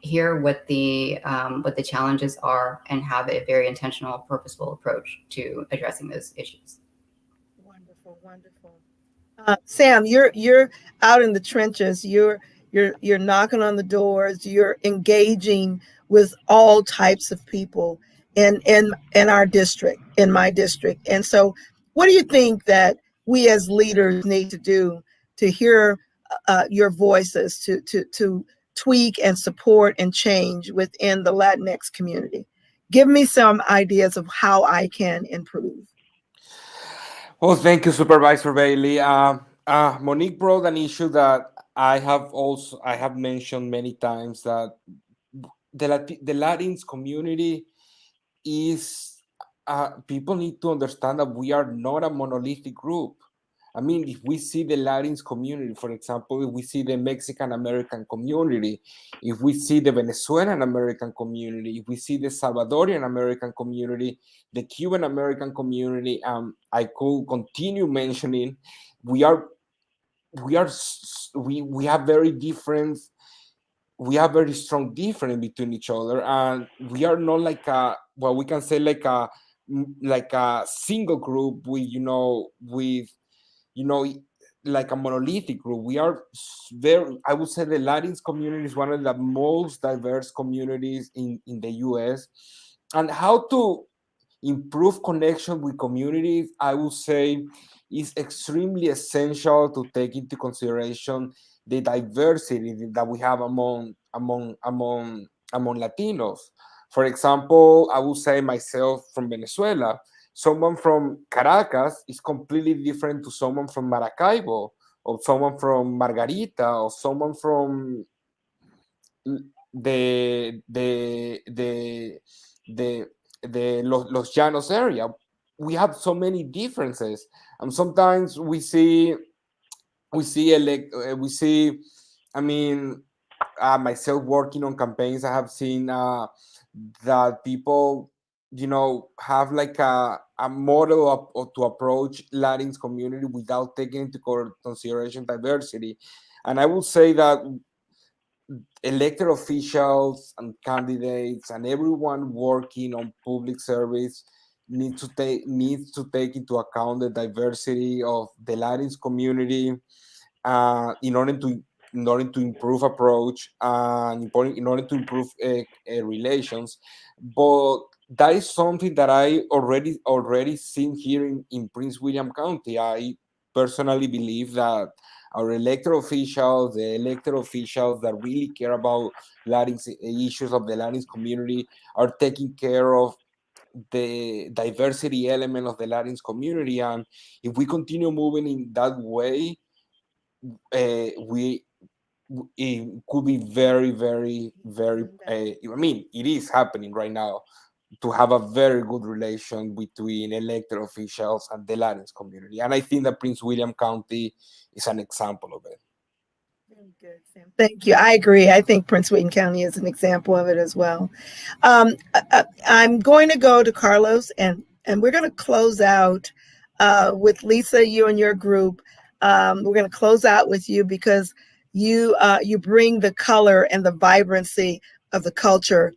D: hear what the challenges are and have a very intentional, purposeful approach to addressing those issues.
A: Wonderful. Sam, you're out in the trenches. You're knocking on the doors. You're engaging with all types of people in our district, in my district. And so, what do you think that we as leaders need to do to hear your voices, to tweak and support and change within the Latinx community? Give me some ideas of how I can improve.
E: Oh, thank you, Supervisor Bailey. Monique brought an issue that I have mentioned many times that the Latinx community is people need to understand that we are not a monolithic group. I mean, if we see the Latinx community, for example, if we see the Mexican American community, if we see the Venezuelan American community, if we see the Salvadorian American community, the Cuban American community, I could continue mentioning. We are we have very different, we have very strong difference between each other, and we are not like a, what we can say, like a single group with, you know like a monolithic group. We are very, I would say the Latinx community is one of the most diverse communities in the US. And how to improve connection with communities, I would say, is extremely essential to take into consideration the diversity that we have among Latinos. For example, I would say myself from Venezuela. Someone from Caracas is completely different to someone from Maracaibo, or someone from Margarita, or someone from the the the the Los Llanos area. We have so many differences, and sometimes we see, I mean, myself working on campaigns, I have seen that people, have like a model to approach Latinx community without taking into consideration diversity. And I will say that elected officials and candidates and everyone working on public service needs to take into account the diversity of the Latinx community, in order to improve approach, and in order to improve relations. But that is something that I already seen here in Prince William County. I personally believe that our the elected officials that really care about Latinx issues of the Latinx community, are taking care of the diversity element of the Latinx community. And if we continue moving in that way, we it could be very, very, very. I mean, it is happening right now, to have a very good relation between elected officials and the Latinx community, and I think that Prince William County is an example of it.
A: Very good, Sam. Thank you. I agree. I think Prince William County is an example of it as well. I'm going to go to Carlos, and we're going to close out with Lisa, you and your group. We're going to close out with you because you bring the color and the vibrancy of the culture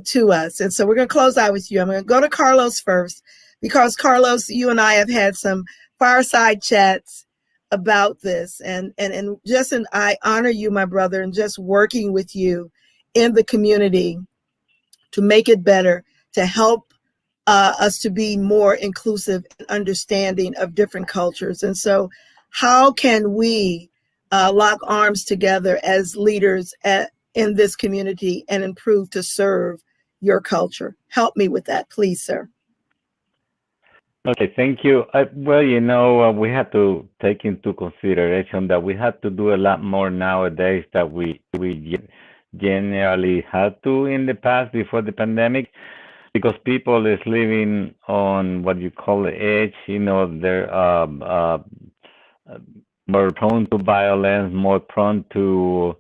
A: to us. And so we're going to close out with you. I'm going to go to Carlos first, because Carlos, you and I have had some fireside chats about this, and I honor you, my brother, and just working with you in the community to make it better, to help us to be more inclusive and understanding of different cultures. And so how can we lock arms together as leaders in this community and improve to serve your culture? Help me with that, please, sir.
C: Okay, thank you. Well, we have to take into consideration that we have to do a lot more nowadays that we generally had to in the past before the pandemic, because people is living on what you call the edge. They're more prone to violence, more prone to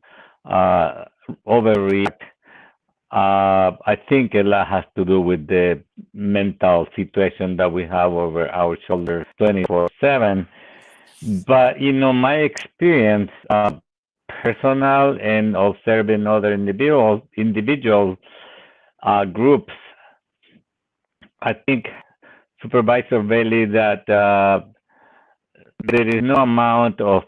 C: overreact. I think a lot has to do with the mental situation that we have over our shoulders 24/7. But my experience, personal and observing other individual groups, I think, Supervisor Bailey, that there is no amount of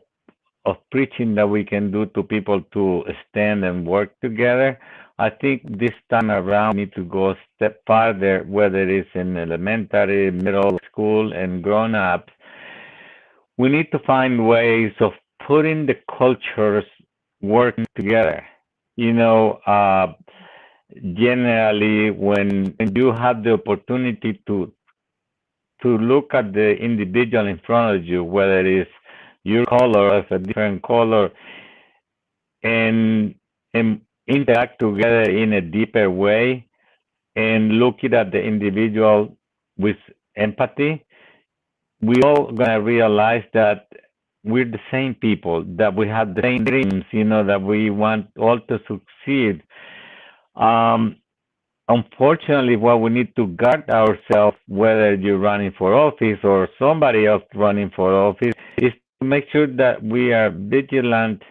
C: preaching that we can do to people to stand and work together. I think this time around we need to go a step farther, whether it's in elementary, middle school, and grown-ups. We need to find ways of putting the cultures working together. Generally, when you have the opportunity to look at the individual in front of you, whether it's your color or a different color, and and interact together in a deeper way and looking at the individual with empathy, we all gonna realize that we're the same people, that we have the same dreams, that we want all to succeed. Um, Unfortunately, what we need to guard ourselves, whether you're running for office or somebody else running for office, is to make sure that we are vigilant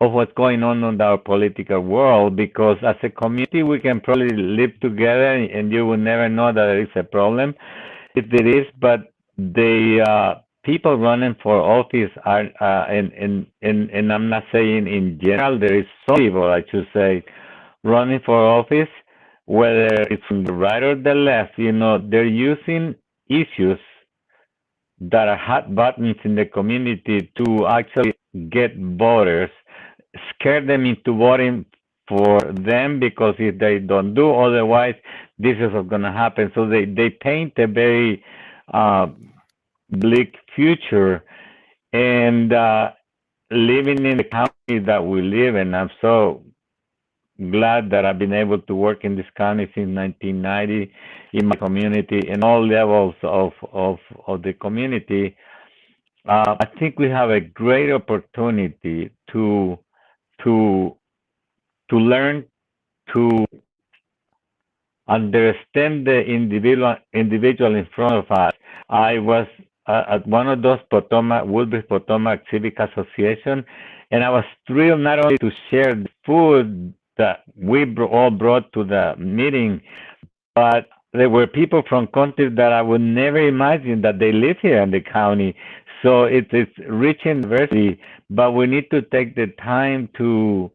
C: of what's going on in our political world, because as a community we can probably live together and you will never know that there is a problem if there is. But the people running for office are and I'm not saying in general, there is some people, I should say, running for office, whether it's from the right or the left, they're using issues that are hot buttons in the community to actually get voters, scare them into voting for them, because if they don't do otherwise, this is what's going to happen. So they paint a very uh, bleak future. And living in the county that we live in, I'm so glad that I've been able to work in this county since 1990 in my community in all levels of the community. I think we have a great opportunity to to learn to understand the individual in front of us. I was at one of those Woodbridge Potomac Civic Association, and I was thrilled not only to share the food that we all brought to the meeting, but there were people from countries that I would never imagine that they live here in the county. So it's rich in diversity, but we need to take the time to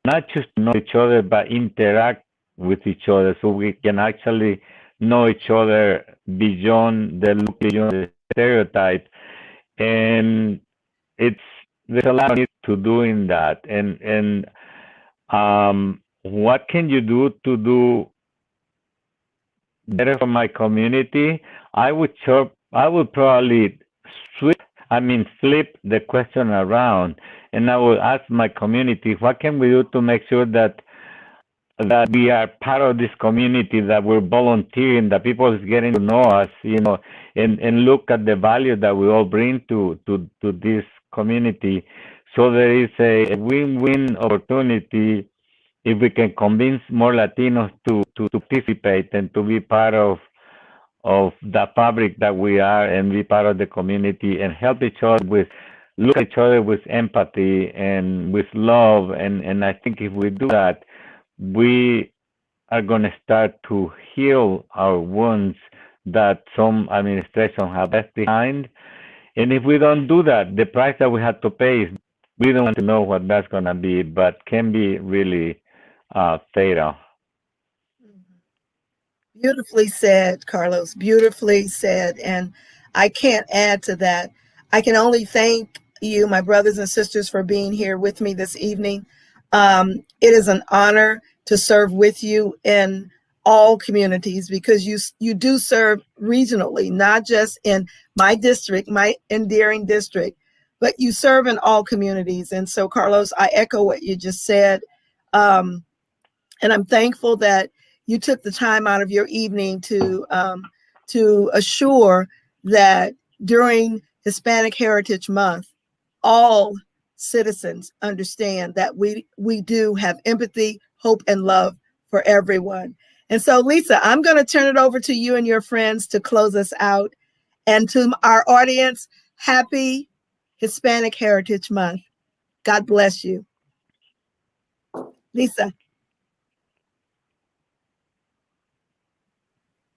C: not just know each other, but interact with each other, so we can actually know each other beyond the look, beyond the stereotype. And it's there's a lot to doing that. And what can you do to do better for my community? I would probably flip the question around, and I will ask my community, what can we do to make sure that we are part of this community, that we're volunteering, that people is getting to know us, and look at the value that we all bring to this community. So there is a win-win opportunity if we can convince more Latinos to participate and to be part of the fabric that we are, and be part of the community, and help each other look at each other with empathy and with love. And I think if we do that, we are going to start to heal our wounds that some administration have left behind. And if we don't do that, the price that we have to pay is, we don't want to know what that's going to be, but can be really fatal.
A: Beautifully said, Carlos. Beautifully said. And I can't add to that. I can only thank you, my brothers and sisters, for being here with me this evening. It is an honor to serve with you in all communities, because you do serve regionally, not just in my district, my endearing district, but you serve in all communities. And so, Carlos, I echo what you just said. And I'm thankful that you took the time out of your evening to assure that during Hispanic Heritage Month, all citizens understand that we do have empathy, hope, and love for everyone. And so, Lisa, I'm going to turn it over to you and your friends to close us out. And to our audience, happy Hispanic Heritage Month. God bless you. Lisa.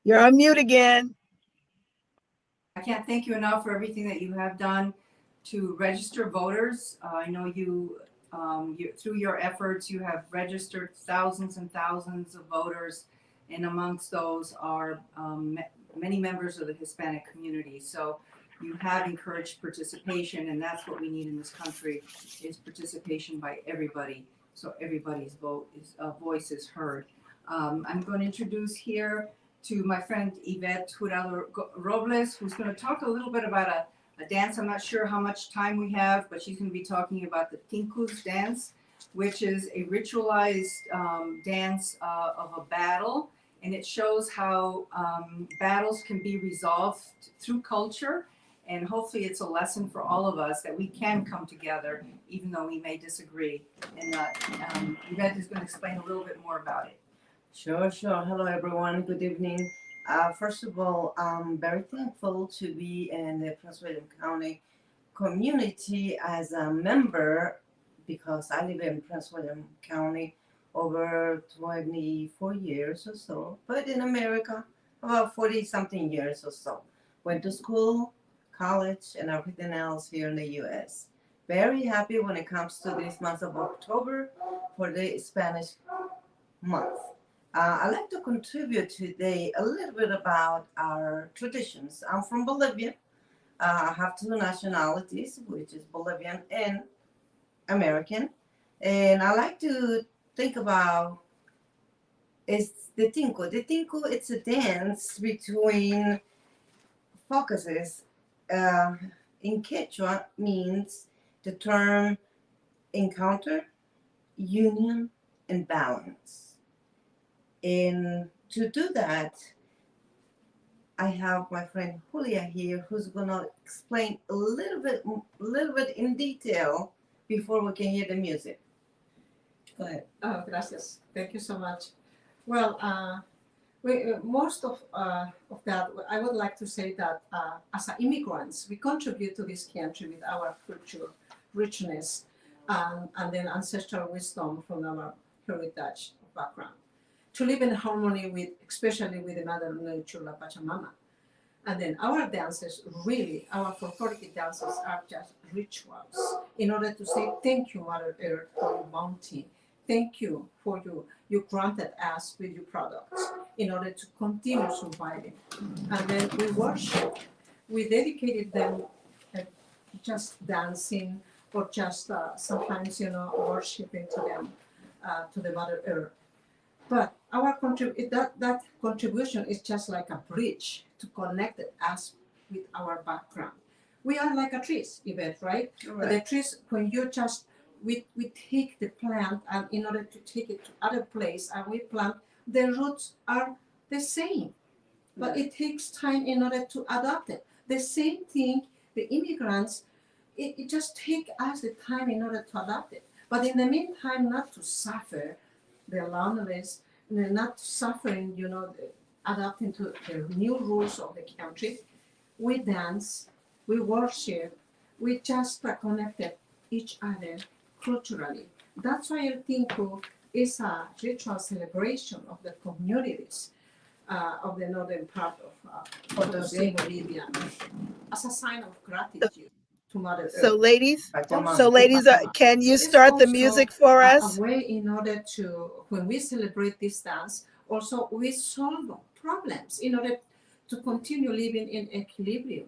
A: You're on mute again.
F: I can't thank you enough for everything that you have done to register voters. I know you, through your efforts, you have registered thousands and thousands of voters, and amongst those are many members of the Hispanic community. So you have encouraged participation, and that's what we need in this country, is participation by everybody, so everybody's voice is heard. I'm going to introduce here to my friend Yvette Jurado Robles, who's going to talk a little bit about a dance. I'm not sure how much time we have, but she's going to be talking about the Tinkus dance, which is a ritualized dance of a battle. And it shows how battles can be resolved through culture. And hopefully it's a lesson for all of us that we can come together, even though we may disagree. And Yvette is going to explain a little bit more about it.
G: Sure. Hello, everyone. Good evening. First of all, I'm very thankful to be in the Prince William County community as a member, because I live in Prince William County over 24 years or so, but in America, about 40 something years or so. Went to school, college, and everything else here in the U.S. Very happy when it comes to this month of October for the Spanish month. I'd like to contribute today a little bit about our traditions. I'm from Bolivia. I have two nationalities, which is Bolivian and American. And I like to think about is the Tinku. The Tinku, it's a dance between focuses. In Quechua means the term encounter, union, and balance. And to do that, I have my friend Julia here, who's gonna explain a little bit in detail before we can hear the music. Go ahead.
H: Oh, gracias. Thank you so much. Well, most of that, I would like to say that as immigrants, we contribute to this country with our culture, richness, and then ancestral wisdom from our heritage background, to live in harmony with, especially with the Mother Nature, La Pachamama. And then our dances, really, our folkloric dances are just rituals in order to say thank you, Mother Earth, for your bounty. Thank you for you granted us with your products in order to continue surviving. And then we worship. We dedicated them just dancing or just sometimes, worshiping to them, to the Mother Earth. But our that contribution is just like a bridge to connect us with our background. We are like a trees, Yvette, right?
G: Right.
H: The trees, when you just we take the plant, and in order to take it to other place and we plant, the roots are the same, but it takes time in order to adapt it. The same thing, the immigrants, it just take us the time in order to adapt it. But in the meantime, not to suffer the loneliness, not suffering, adapting to the new rules of the country. We dance, we worship, we just connected each other culturally. That's why I think is a ritual celebration of the communities of the northern part of Bolivia, as a sign of gratitude to Mother Earth.
A: So ladies,
G: Pachamama.
A: can you
H: It's
A: start the
H: also
A: music for us?
H: A way in order to, when we celebrate this dance, also we solve problems in order to continue living in equilibrium.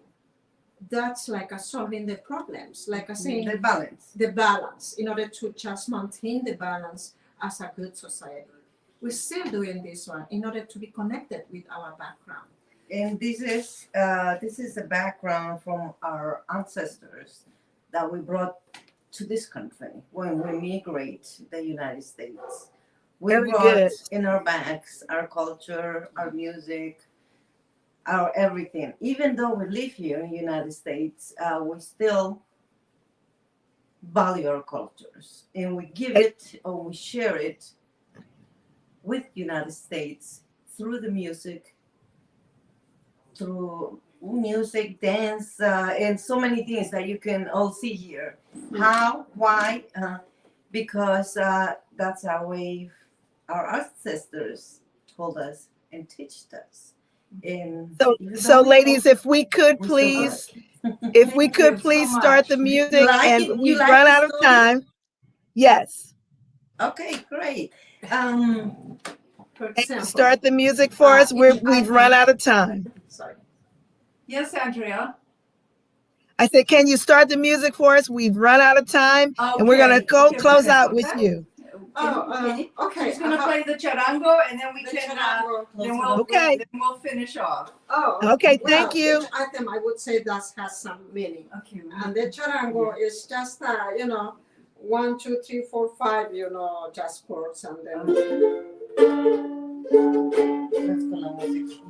H: That's like solving the problems, like I saying
G: The balance.
H: in order to just maintain the balance as a good society. We're still doing this one in order to be connected with our background.
G: And this is the background from our ancestors that we brought to this country when we migrate to the United States. We
A: Very
G: brought
A: good.
G: in our bags our culture, our music, our everything. Even though we live here in the United States, we still value our cultures, and we give it or we share it with United States through the music, dance, and so many things that you can all see here. How? Why? Because that's our way our ancestors told us and taught us. And
A: So ladies, if we could
G: we
A: please,
G: survived.
A: if we
F: Thank
A: could
F: you
A: please
F: so
A: start
F: much.
A: the
G: You
A: music,
G: like
A: and
G: it? You
A: we've
G: like
A: run
G: the
A: out of
G: story?
A: time. Yes.
G: Okay, great.
H: For
A: And
H: example,
A: start the music for us. We've run out of time.
H: sorry.
F: Yes, Andrea.
A: I said, can you start the music for us? We've run out of time, and we're gonna
F: Okay,
A: go
F: give
A: close
F: minutes,
A: out with
F: okay?
A: you.
H: Okay.
F: She's gonna play the charango, and then we can,
A: Okay.
F: then we'll finish off.
A: Okay, thank you.
H: Each item I would say that has some meaning.
F: Okay.
H: And the charango is just, 1, 2, 3, 4, 5, just chords, and then.
G: That's con la música.